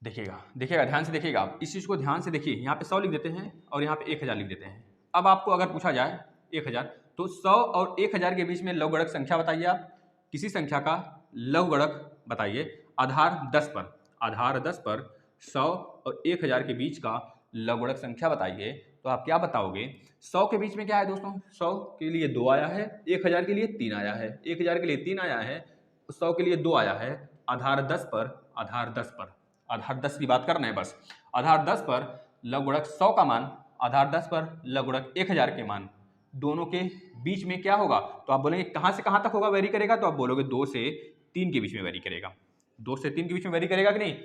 देखिएगा ध्यान से देखिएगा, आप इस चीज को ध्यान से देखिए, यहाँ पे 100 लिख देते हैं और यहाँ पे 1000 लिख देते हैं। अब आपको अगर पूछा जाए 1000, तो 100 और 1000 के बीच में लघुगणक संख्या बताइए, आप किसी संख्या का लघुगणक बताइए आधार 10 पर, आधार 10 पर 100 और 1000 के बीच का लघुगणक संख्या बताइए। तो आप क्या बताओगे, 100 के बीच में क्या है दोस्तों, 100 के लिए 2 आया है, 1000 के लिए 3 आया है, 1000 के लिए 3 आया है, 100 के लिए 2 आया है, आधार 10 पर, आधार 10 पर, आधार 10 की बात करना है बस, आधार 10 पर लघुगणक 100 का मान, आधार 10 पर लघुगणक 1000 के मान, दोनों के बीच में क्या होगा। तो आप बोलेंगे कहां से कहां तक होगा वेरी करेगा, तो आप बोलोगे 2 से 3 के बीच में वेरी करेगा, 2 से 3 के बीच में वेरी करेगा कि नहीं।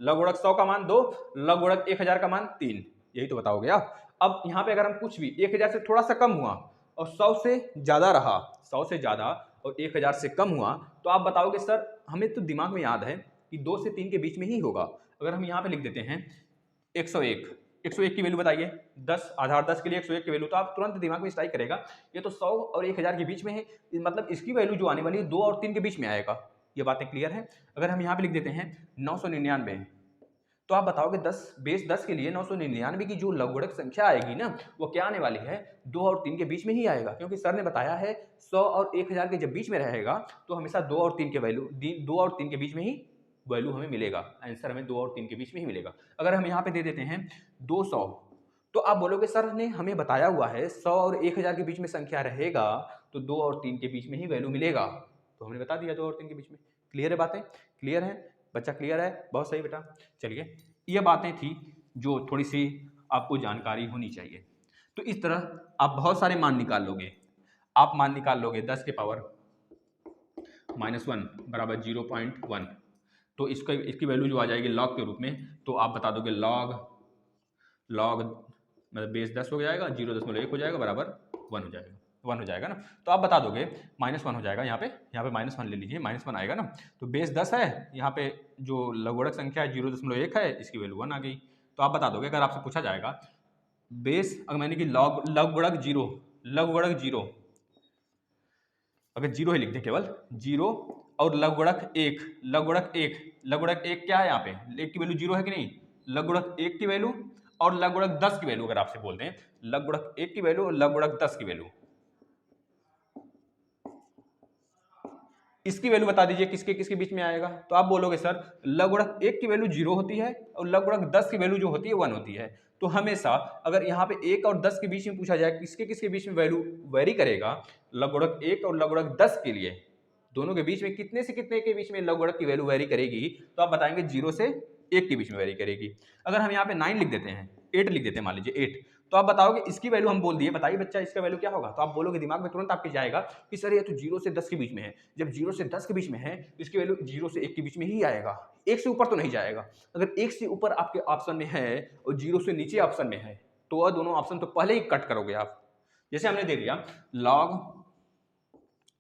लघुगणक 100 का मान 2, लघुगणक 1000 का मान 3, यही तो बताओगे आप। अब यहाँ पे अगर हम कुछ भी 1000 से थोड़ा सा कम हुआ और 100 से ज्यादा रहा, 100 से ज्यादा और 1000 से कम हुआ, तो आप बताओगे सर हमें तो दिमाग में याद है कि 2 से 3 के बीच में ही होगा। अगर हम यहाँ पे लिख देते हैं 101, 101 की वैल्यू बताइए, 10 आधार 10 के लिए 101 की वैल्यू, तो आप तुरंत दिमाग में स्ट्राइक करेगा ये तो 100 और 1000 के बीच में है, मतलब इसकी वैल्यू जो आने वाली है 2 और 3 के बीच में आएगा। ये बातें क्लियर है। अगर हम यहाँ पे लिख देते हैं 999, तो आप बताओगे 10 बेस 10 के लिए 999 की जो लघुगणक संख्या आएगी ना, वो क्या आने वाली है, 2 और 3 के बीच में ही आएगा, क्योंकि सर ने बताया है 100 और 1000 के जब बीच में रहेगा तो हमेशा 2 और 3 के वैल्यू 2 और 3 के बीच में ही वैल्यू हमें मिलेगा, आंसर हमें 2 और 3 के बीच में ही मिलेगा। अगर हम यहाँ पे दे देते हैं 200, तो आप बोलोगे सर ने हमें बताया हुआ है 100 और 1000 के बीच में संख्या रहेगा तो 2 और 3 के बीच में ही वैल्यू मिलेगा, तो हमने बता दिया 2 और 3 के बीच में। क्लियर है बातें, क्लियर है बच्चा, क्लियर है, बहुत सही बेटा। चलिए ये बातें थी जो थोड़ी सी आपको जानकारी होनी चाहिए। तो इस तरह आप बहुत सारे मान निकाल लोगे, आप मान निकाल लोगे 10 के पावर -1 बराबर 0.1, तो इसकी वैल्यू जो आ जाएगी लॉग के रूप में, तो आप बता दोगे लॉग मतलब बेस 10 हो जाएगा, 0.1 हो जाएगा बराबर 1 हो जाएगा, 1 हो जाएगा ना। तो आप बता दोगे -1 हो जाएगा, यहाँ पे -1 ले लीजिए, -1 आएगा ना। तो बेस 10 है, यहाँ पे जो लघुगणक संख्या है 0.1 है, इसकी वैल्यू 1 आ गई। तो आप बता दोगे, अगर आपसे पूछा जाएगा बेस, अगर मैंने कि लघुगणक 0 अगर जीरो ही लिख दे केवल, जीरो और लघुगणक एक, लघुगणक एक, लघुगणक एक क्या है यहाँ पे, एक की वैल्यू जीरो है कि नहीं, लघुगणक एक की वैल्यू और लघुगणक 10 की वैल्यू, अगर आपसे बोलते हैं लघुगणक एक की वैल्यू और लघुगणक 10 की वैल्यू, इसकी वैल्यू बता दीजिए किसके किसके बीच में आएगा। तो आप बोलोगे सर लघुगणक एक की वैल्यू जीरो होती है और लघुगणक 10 की वैल्यू जो होती है 1 होती है। तो हमेशा अगर यहाँ पे 1 और 10 के बीच में पूछा जाए किसके किसके बीच में वैल्यू वेरी करेगा, लघुगणक 1 और लघुगणक 10 के लिए दोनों के बीच में कितने से कितने के बीच में लघुगणक की वैल्यू वेरी करेगी, तो आप बताएंगे 0 से 1 के बीच में वेरी करेगी। अगर हम यहाँ पे 9 लिख देते हैं, 8 लिख देते हैं, मान लीजिए 8, तो आप बताओगे इसकी वैल्यू हम बोल दिए, बताइए बच्चा इसका वैल्यू क्या होगा। तो आप बोलोगे, दिमाग में तुरंत आपके जाएगा कि सर ये तो 0 से 10 के बीच में है। जब 0 से 10 के बीच में है तो इसकी वैल्यू 0 से 1 के बीच में ही आएगा, 1 से ऊपर तो नहीं जाएगा। अगर 1 से ऊपर आपके ऑप्शन में है और 0 से नीचे ऑप्शन में है तो वह दोनों ऑप्शन तो पहले ही कट करोगे आप। जैसे हमने दे दिया log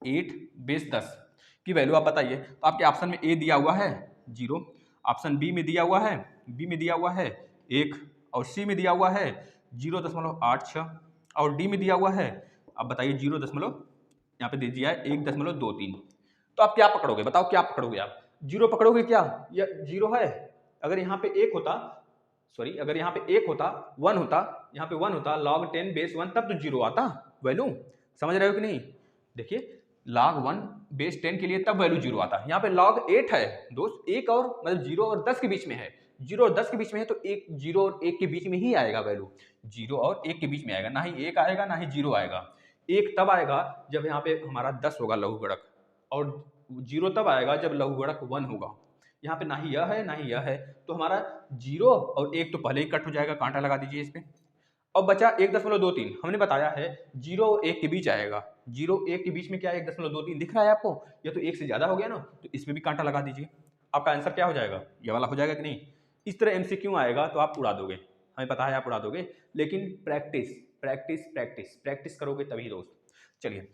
8 बेस 10 की वैल्यू आप बताइए, तो आपके ऑप्शन में ए दिया हुआ है 0, ऑप्शन बी में दिया हुआ है, बी में दिया हुआ है 1 और सी में दिया हुआ है 0.86 और डी में दिया हुआ है, अब बताइए 0 दशमलव यहाँ पे दे दिया है 1.23। तो आप क्या पकड़ोगे, बताओ क्या पकड़ोगे आप, 0 पकड़ोगे क्या, या 0 है। अगर यहाँ पे 1 होता, सॉरी अगर यहाँ पे 1 होता 1 होता, यहाँ पे 1 होता log 10 बेस 1 तब तो 0 आता वैल्यू, समझ रहे हो कि नहीं। देखिए log 1 बेस 10 के लिए तब वैल्यू 0 आता है, यहाँ पे log 8 है दोस्त, 1 और मतलब 0 और 10 के बीच में है, 0 और 10 के बीच में है तो 0 और 1 के बीच में ही आएगा वैल्यू, 0 और 1 के बीच में आएगा, ना ही 1 आएगा ना ही 0 आएगा। 1 तब आएगा जब यहाँ पे हमारा 10 होगा लघुगणक, और 0 तब आएगा जब लघुगणक 1 होगा। यहाँ पे ना ही यह है ना ही यह है, तो हमारा 0 और 1 तो पहले ही कट हो जाएगा, कांटा लगा दीजिए इस पे। अब बचा 1.23, हमने बताया है 0 और 1 के बीच आएगा, 0 1 के बीच में क्या 1.23 दिख रहा है आपको, ये तो 1 से ज्यादा हो गया ना, तो इसमें भी कांटा लगा दीजिए। आपका आंसर क्या हो जाएगा, ये वाला हो जाएगा कि नहीं। इस तरह एमसीक्यू आएगा तो आप उड़ा दोगे, हमें पता है आप उड़ा दोगे, लेकिन प्रैक्टिस प्रैक्टिस प्रैक्टिस प्रैक्टिस करोगे तभी दोस्त। चलिए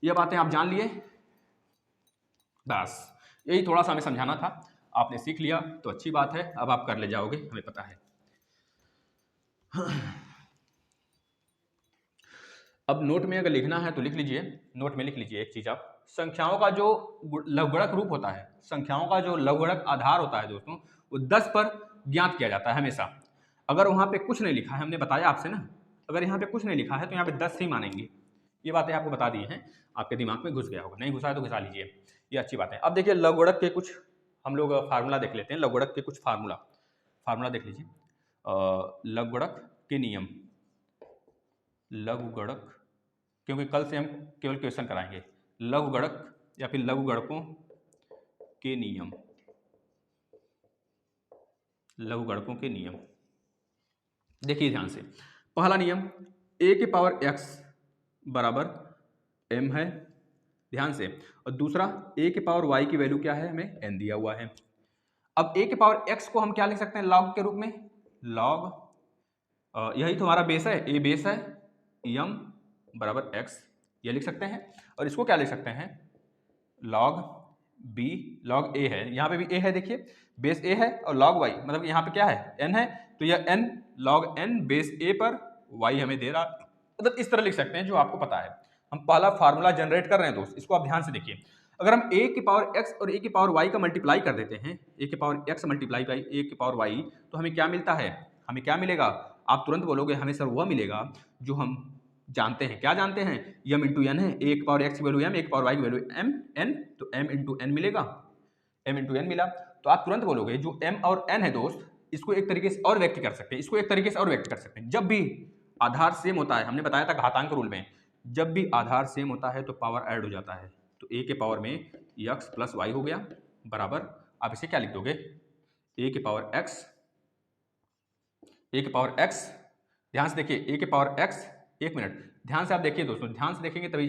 ये बातें आप जान लिए, बस यही थोड़ा सा हमें समझाना था, आपने सीख लिया तो अच्छी बात है, अब आप कर ले जाओगे, हमें पता है। अब नोट में अगर लिखना है तो लिख लीजिए, नोट में लिख लीजिए एक चीज आप, संख्याओं का जो लघुगणक रूप होता है, संख्याओं का जो लघुगणक आधार होता है दोस्तों, वो 10 पर ज्ञात किया जाता है हमेशा। अगर वहां पे कुछ नहीं लिखा है, हमने बताया आपसे ना, अगर यहाँ पे कुछ नहीं लिखा है तो यहाँ पे 10 ही मानेंगे। ये बातें आपको बता दी हैं, आपके दिमाग में घुस गया होगा, नहीं घुसा है तो घुसा लीजिए, ये अच्छी बात है। अब देखिए लघुगणक के कुछ हम लोग फार्मूला देख लेते हैं, लघुगणक के कुछ फार्मूला देख लीजिए। लघुगणक के नियम, लघुगणक, क्योंकि कल से हम केवल क्वेश्चन कराएंगे, लघुगणक या फिर लघुगणकों के नियम, लघुगणकों के नियम। देखिए ध्यान से, पहला नियम a के पावर x बराबर m है, ध्यान से, और दूसरा a के पावर y की वैल्यू क्या है, हमें n दिया हुआ है। अब a के पावर x को हम क्या लिख सकते हैं, log के रूप में, log यही तो हमारा बेस है, a बेस है, m बराबर x, ये लिख सकते हैं। और इसको क्या लिख सकते हैं, log b, log a है, यहाँ पे भी a है, देखिए बेस a है, और log y मतलब यहाँ पे क्या है, n है, तो यह n log n base a पर y हमें दे रहा, मतलब इस तरह लिख सकते हैं जो आपको पता है। हम पहला फार्मूला जनरेट कर रहे हैं दोस्त, इसको आप ध्यान से देखिए। अगर हम a की पावर x और a की पावर y का मल्टीप्लाई कर देते हैं, a की power x multiply by a की पावर y, तो हमें क्या मिलता है, हमें क्या मिलेगा, आप तुरंत बोलोगे हमें सर वह मिलेगा जो हम जानते हैं। क्या जानते हैं, m इंटू एन है, a की पावर x की वैल्यू m, a की पावर y की वैल्यू m n, तो m इंटू एन मिलेगा, m इंटू एन मिला। तो आप तुरंत बोलोगे जो m और n है दोस्त, इसको एक तरीके से और व्यक्त कर सकते हैं, इसको एक तरीके से और व्यक्त कर सकते हैं। जब भी आधार सेम होता है, हमने बताया था घातांक रूल में, जब भी आधार सेम होता है तो पावर ऐड हो जाता है, तो a के पावर में x प्लस y हो गया बराबर, आप इसे क्या लिख दोगे, a के पावर x, a के पावर x, ध्यान से देखिए a के पावर x, एक मिनट ध्यान से आप देखिए दोस्तों, ध्यान से देखेंगे तभी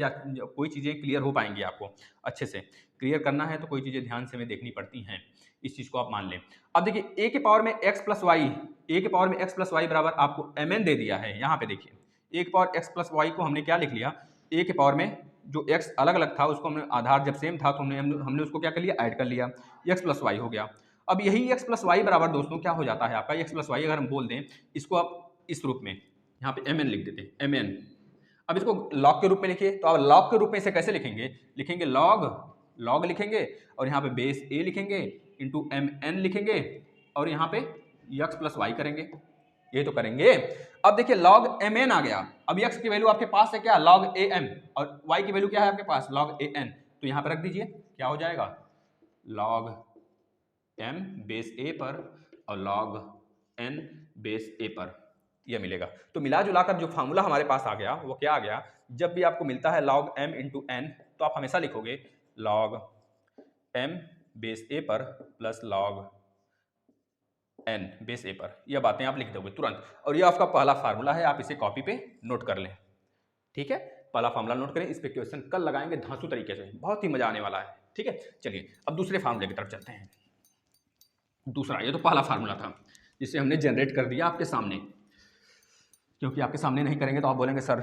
कोई चीज़ें क्लियर हो पाएंगी, आपको अच्छे से क्लियर करना है तो कोई चीज़ें ध्यान से हमें देखनी पड़ती हैं, इस चीज़ को आप मान लें। अब देखिए a के पावर में x प्लस वाई, a के पावर में x प्लस वाई बराबर आपको mn दे दिया है। यहाँ पे देखिए a के पावर x प्लस वाई को हमने क्या लिख लिया, a के पावर में जो x अलग अलग था उसको हमने आधार जब सेम था तो हमने उसको क्या कर लिया, ऐड कर लिया, x प्लस वाई हो गया। अब यही x प्लस वाई बराबर दोस्तों क्या हो जाता है आपका, x प्लस वाई अगर हम बोल दें इसको आप इस रूप में, यहाँ पे mn लिख देते हैं, mn। अब इसको लॉग के रूप में लिखिए, तो आप लॉग के रूप में इसे कैसे लिखेंगे, लिखेंगे लॉग लिखेंगे और यहाँ पे बेस ए लिखेंगे इंटू एम एन लिखेंगे और यहाँ पे यक्स प्लस वाई करेंगे, ये तो करेंगे। अब देखिए लॉग एम एन आ गया, अब यक्स की वैल्यू आपके पास है क्या, लॉग ए एम, और वाई की वैल्यू क्या है आपके पास, लॉग ए एन, तो यहाँ पे रख दीजिए, क्या हो जाएगा, लॉग एम बेस ए पर और लॉग एन बेस ए पर, यह मिलेगा। तो मिला जुलाकर जो फार्मूला हमारे पास आ गया वो क्या आ गया, जब भी आपको मिलता है log m इंटू एन तो आप हमेशा लिखोगे log m बेस ए पर प्लस log n बेस ए पर, यह बातें आप लिख दोगे तुरंत, और यह आपका पहला फार्मूला है, आप इसे कॉपी पे नोट कर लें, ठीक है। पहला फार्मूला नोट करें, इस पे क्वेश्चन कल लगाएंगे धांसू तरीके से, बहुत ही मजा आने वाला है, ठीक है। चलिए अब दूसरे फार्मूले की तरफ चलते हैं। दूसरा, ये तो पहला फार्मूला था जिसे हमने जनरेट कर दिया आपके सामने, क्योंकि आपके सामने नहीं करेंगे तो आप बोलेंगे सर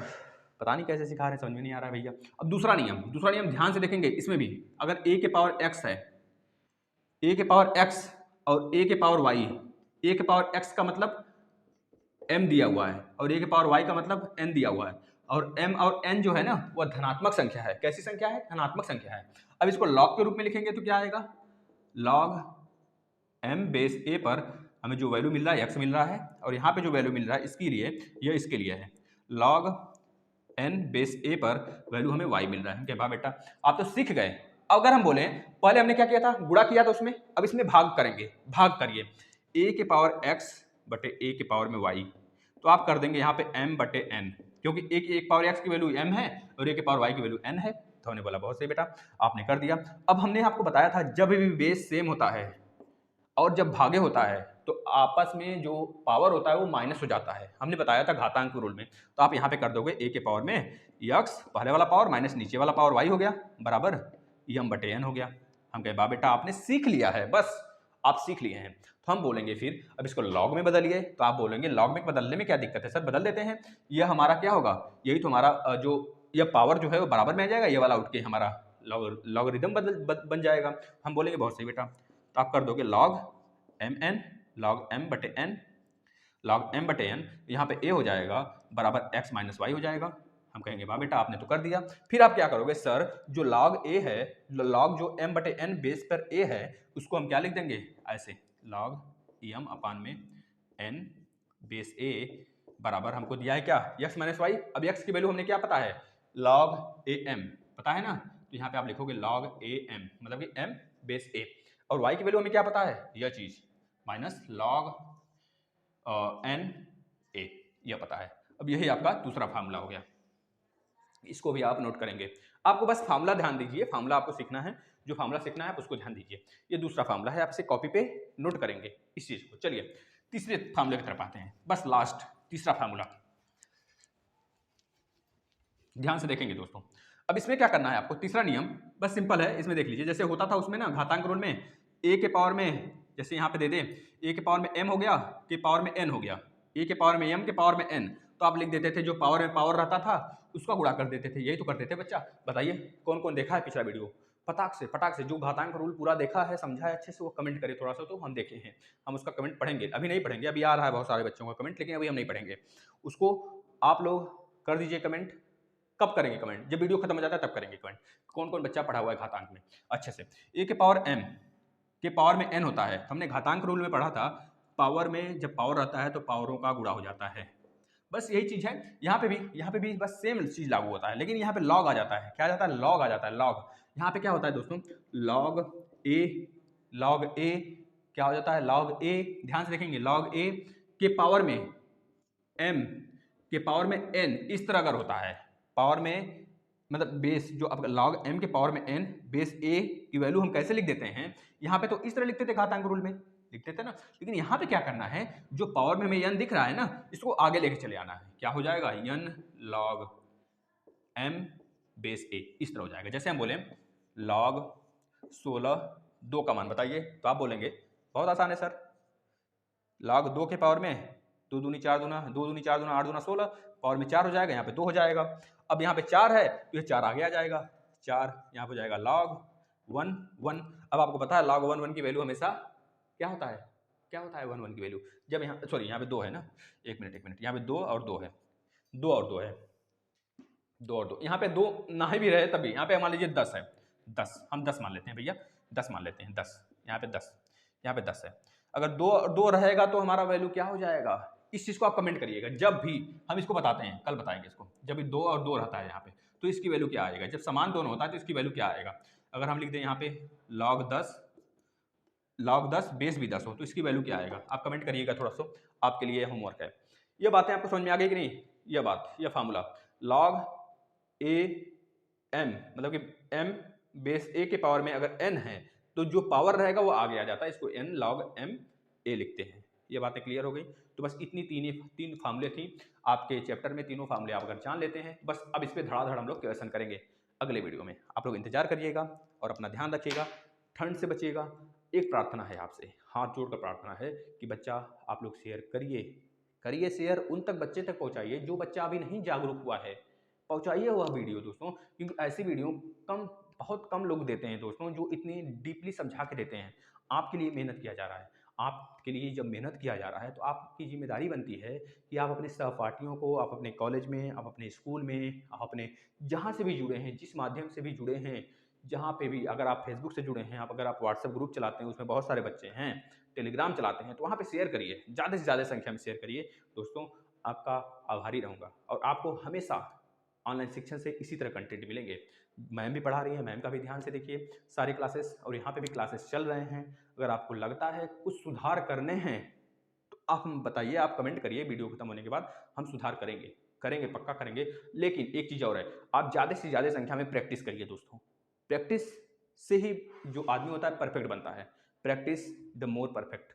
पता नहीं कैसे सिखा रहे हैं, समझ में नहीं आ रहा है भैया। अब दूसरा नियम ध्यान से देखेंगे, इसमें भी अगर a के पावर x है, a के पावर x और a के पावर y, a के पावर x का मतलब m दिया हुआ है और a के पावर y का मतलब n दिया हुआ है, और m और n जो है ना वह धनात्मक संख्या है। कैसी संख्या है, धनात्मक संख्या है। अब इसको log के रूप में लिखेंगे तो क्या आएगा, log m बेस a पर हमें जो वैल्यू मिल रहा है x मिल रहा है, और यहाँ पे जो वैल्यू मिल रहा है इसके लिए, यह इसके लिए है, log n बेस a पर वैल्यू हमें y मिल रहा है। क्या बेटा आप तो सीख गए। अगर हम बोले पहले हमने क्या किया था, गुणा किया था उसमें, अब इसमें भाग करेंगे, भाग करिए a के पावर x बटे a के पावर में y, तो आप कर देंगे यहाँ पे m बटे n, क्योंकि a की एक पावर x की वैल्यू m है और a के पावर y की वैल्यू n है, तो हमने बोला बहुत सही बेटा, आपने कर दिया। अब हमने आपको बताया था जब भी बेस सेम होता है और जब भागे होता है तो आपस में जो पावर होता है वो माइनस हो जाता है, हमने बताया था घातांक रूल में। तो आप यहाँ पे कर दोगे a के पावर में x पहले वाला पावर माइनस नीचे वाला पावर y हो गया बराबर m बटे n हो गया। हम कहे बा बेटा आपने सीख लिया है, बस आप सीख लिए हैं। तो हम बोलेंगे फिर अब इसको लॉग में बदलिए, तो आप बोलेंगे लॉग में बदलने में क्या दिक्कत है सर, बदल देते हैं। यह हमारा क्या होगा, यही तो हमारा जो यह पावर जो है वो बराबर में आ जाएगा, ये वाला उठ के हमारा लॉगरिदम बन जाएगा। हम बोलेंगे बहुत सही बेटा, तो आप कर दोगे log M N log M बटे एन, लॉग एम बटे एन, यहाँ पे ए हो जाएगा बराबर एक्स माइनस वाई हो जाएगा। हम कहेंगे वाह बेटा आपने तो कर दिया। फिर आप क्या करोगे सर, जो लॉग ए है, लॉग जो एम बटे एन बेस पर ए है उसको हम क्या लिख देंगे ऐसे, लॉग एम अपान में एन बेस ए बराबर हमको दिया है क्या, एक्स माइनस वाई। अब एक्स की वैल्यू हमने क्या पता है, लॉग ए एम पता है ना, तो यहाँ पे आप लिखोगे लॉग ए एम मतलब कि एम बेस ए, और y की वैल्यू हमें क्या पता है, यह चीज माइनस लॉग एन ए, यह पता है। अब यही आपका दूसरा फार्मूला हो गया, इसको भी आप नोट करेंगे। आपको बस फार्मूला ध्यान दीजिए, फार्मूला आपको सीखना है, जो फार्मूला सीखना है आप उसको ध्यान दीजिए। ये दूसरा फार्मूला है, आप इसे कॉपी पे नोट करेंगे इस चीज को। चलिए तीसरे फार्मूले की तरफ आते हैं, बस लास्ट तीसरा फार्मूला ध्यान से देखेंगे दोस्तों। अब इसमें क्या करना है आपको, तीसरा नियम बस सिंपल है, इसमें देख लीजिए जैसे होता था उसमें ना घातांक रूल में, a के पावर में जैसे यहाँ पे दे दें a के पावर में m हो गया, के पावर में n हो गया, a के पावर में m के पावर में n, तो आप लिख देते थे जो पावर में पावर रहता था उसका गुणा कर देते थे, यही तो करते थे बच्चा। बताइए कौन कौन देखा है पिछला वीडियो, फटाक से जो घातांक रूल पूरा देखा है समझा है अच्छे से वो कमेंट करे थोड़ा सा, तो हम देखे हैं, हम उसका कमेंट पढ़ेंगे, अभी नहीं पढ़ेंगे, अभी आ रहा है बहुत सारे बच्चों का कमेंट, लेकिन अभी हम नहीं पढ़ेंगे उसको। आप लोग कर दीजिए कमेंट, कब करेंगे कमेंट, जब वीडियो खत्म हो जाता है तब करेंगे कमेंट, कौन कौन बच्चा पढ़ा हुआ है घातांक में अच्छे से। a के पावर m के पावर में n होता है, हमने घातांक रूल में पढ़ा था, पावर में जब पावर रहता है तो पावरों का गुणा हो जाता है, बस यही चीज है। यहाँ पे भी बस सेम चीज लागू होता है, लेकिन यहाँ पे लॉग आ जाता है, क्या आ जाता है, लॉग आ जाता है, लॉग। यहाँ पे क्या होता है दोस्तों, लॉग ए क्या हो जाता है, लॉग ए, ध्यान से देखेंगे, लॉग ए के पावर में m के पावर में n, इस तरह अगर होता है पावर में मतलब बेस जो अब log m के पावर में n बेस a की वैल्यू हम कैसे लिख देते हैं, यहाँ पे तो इस तरह लिखते थे घातांक रूल में, लिखते थे ना, लेकिन यहाँ पे क्या करना है, जो पावर में हमें n दिख रहा है ना इसको आगे लेके चले आना है, क्या हो जाएगा n log m base a, इस तरह हो जाएगा। जैसे हम बोले log 16 2 का मान बताइए, तो आप बोलेंगे बहुत आसान है सर, log 2 के पावर में 2 दूनी 4 दूना 8 दूना 16, पावर में 4 हो जाएगा, यहाँ पे 2 हो जाएगा। अब यहाँ पे 4 है तो ये 4 आगे आ जाएगा, 4 यहाँ पे हो जाएगा log 1 1। अब आपको पता है log 1 1 की वैल्यू हमेशा क्या होता है, 1 1 की वैल्यू, जब यहाँ सॉरी यहाँ पे 2 है ना, एक मिनट यहाँ पे 2 और 2 है, 2 और 2 है, 2 और 2, यहाँ पे 2 ना ही भी रहे तभी यहाँ पे मान लीजिए 10 है, 10 हम 10 मान लेते हैं भैया, 10 मान लेते हैं, 10 यहाँ पे 10, यहाँ पे 10 है। अगर 2 और 2 रहेगा तो हमारा वैल्यू क्या हो जाएगा, इस चीज़ को आप कमेंट करिएगा। जब भी हम इसको बताते हैं, कल बताएंगे इसको, जब भी 2 और 2 रहता है यहाँ पे तो इसकी वैल्यू क्या आएगा, जब समान दोनों होता है तो इसकी वैल्यू क्या आएगा। अगर हम लिख दें यहाँ पे log 10 बेस भी 10 हो तो इसकी वैल्यू क्या आएगा, आप कमेंट करिएगा। थोड़ा सा आपके लिए होमवर्क है। ये बातें आपको समझ में आ गई कि नहीं, ये बात, ये फार्मूला log ए एम मतलब कि m बेस a के पावर में अगर n है तो जो पावर रहेगा वो आगे आ जाता है, इसको n log m a लिखते हैं। ये बातें क्लियर हो गई। तो बस इतनी तीन फार्मूले थी आपके चैप्टर में, तीनों फार्मूले आप अगर जान लेते हैं बस अब इस पर धड़ाधड़ हम लोग क्वेश्चन करेंगे अगले वीडियो में। आप लोग इंतजार करिएगा और अपना ध्यान रखिएगा, ठंड से बचिएगा। एक प्रार्थना है आपसे, हाथ जोड़कर प्रार्थना है कि बच्चा आप लोग शेयर करिए शेयर, उन तक बच्चे तक पहुंचाइए जो बच्चा अभी नहीं जागरूक हुआ है, पहुंचाइए वह वीडियो दोस्तों, क्योंकि ऐसी वीडियो बहुत कम लोग देते हैं दोस्तों, जो इतनी डीपली समझा के देते हैं। आपके लिए मेहनत किया जा रहा है, आपके लिए जब मेहनत किया जा रहा है तो आपकी जिम्मेदारी बनती है कि आप अपने सहपाठियों को, आप अपने कॉलेज में, आप अपने स्कूल में, आप अपने जहाँ से भी जुड़े हैं, जिस माध्यम से भी जुड़े हैं, जहाँ पे भी, अगर आप फेसबुक से जुड़े हैं, अगर आप व्हाट्सएप ग्रुप चलाते हैं उसमें बहुत सारे बच्चे हैं, टेलीग्राम चलाते हैं तो वहाँ पे शेयर करिए, ज़्यादा से ज़्यादा संख्या में शेयर करिए दोस्तों। आपका आभारी रहूँगा और आपको हमेशा ऑनलाइन शिक्षण से इसी तरह कंटेंट मिलेंगे। मैम भी पढ़ा रही है, मैम का भी ध्यान से देखिए सारी क्लासेस, और यहाँ पे भी क्लासेस चल रहे हैं। अगर आपको लगता है कुछ सुधार करने हैं तो आप हम बताइए, आप कमेंट करिए, वीडियो खत्म होने के बाद हम सुधार करेंगे पक्का करेंगे। लेकिन एक चीज़ और है, आप ज़्यादा से ज़्यादा संख्या में प्रैक्टिस करिए दोस्तों। प्रैक्टिस से ही जो आदमी होता है परफेक्ट बनता है, प्रैक्टिस द मोर परफेक्ट,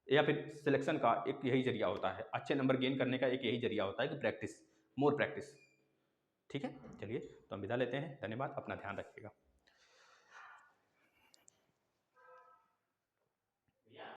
या फिर सिलेक्शन का एक यही जरिया होता है, अच्छे नंबर गेन करने का एक यही जरिया होता है कि प्रैक्टिस, मोर प्रैक्टिस। ठीक है, चलिए तो हम विदा लेते हैं। धन्यवाद, अपना ध्यान रखिएगा।